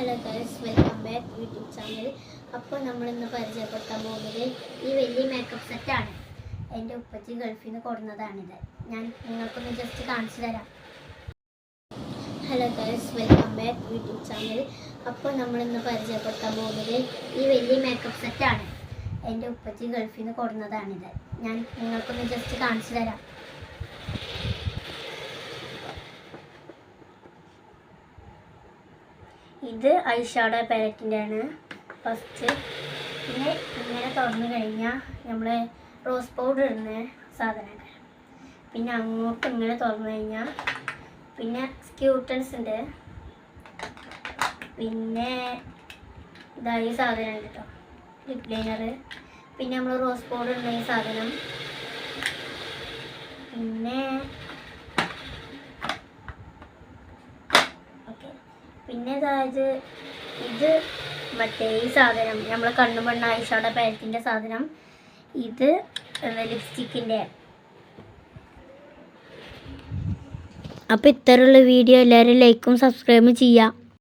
Hello guys, welcome back YouTube channel. അപ്പോൾ നമ്മളിന്ന് പരിചയപ്പെടുത്താൻ പോകുന്നത് ഈ വലിയ മേക്കപ്പ് സെറ്റാണ്. എൻ്റെ ഉപ്പച്ചി ഗൾഫിൽ നിന്ന് കൊടുന്നതാണിത്. ഞാൻ നിങ്ങൾക്കൊന്ന് ജസ്റ്റ് കാണിച്ചു തരാം. Hello guys, welcome back YouTube channel. അപ്പോൾ നമ്മളിന്ന് പരിചയപ്പെടുത്താൻ പോകുന്നത് ഈ വലിയ മേക്കപ്പ് സെറ്റാണ്. എൻ്റെ ഉപ്പച്ചി ഗൾഫിൽ നിന്ന് കൊടുന്നതാണിത്. ഞാൻ നിങ്ങൾക്കൊന്ന് ജസ്റ്റ് കാണിച്ചു തരാം. ഇത് ഐഷാഡോ പാലറ്റിൻ്റെ ആണ് ഫസ്റ്റ്. പിന്നെ ഇങ്ങനെ തുറന്നു കഴിഞ്ഞാൽ നമ്മൾ റോസ് പൗഡർ ഇടുന്ന സാധനമാണ്. പിന്നെ അങ്ങോട്ട് ഇങ്ങനെ തുറന്നു കഴിഞ്ഞാൽ പിന്നെ സ്ക്യൂട്ടൻസ് ഉണ്ട്. പിന്നെ ഇതായി സാധനം ഉണ്ട് കേട്ടോ, ലിപ് ലൈനർ. പിന്നെ നമ്മൾ റോസ് പൗഡർ ഇടുന്ന ഈ സാധനം. പിന്നെ അതായത് ഇത് മറ്റേ ഈ സാധനം നമ്മൾ കണ്ണുമണ്ണ ഐഷാഡോ പാലറ്റിൻ്റെ സാധനം. ഇത് ലിപ്സ്റ്റിക്കിൻ്റെ. അപ്പോൾ ഇത്തരമുള്ള വീഡിയോ എല്ലാവരും ലൈക്കും സബ്സ്ക്രൈബും ചെയ്യുക.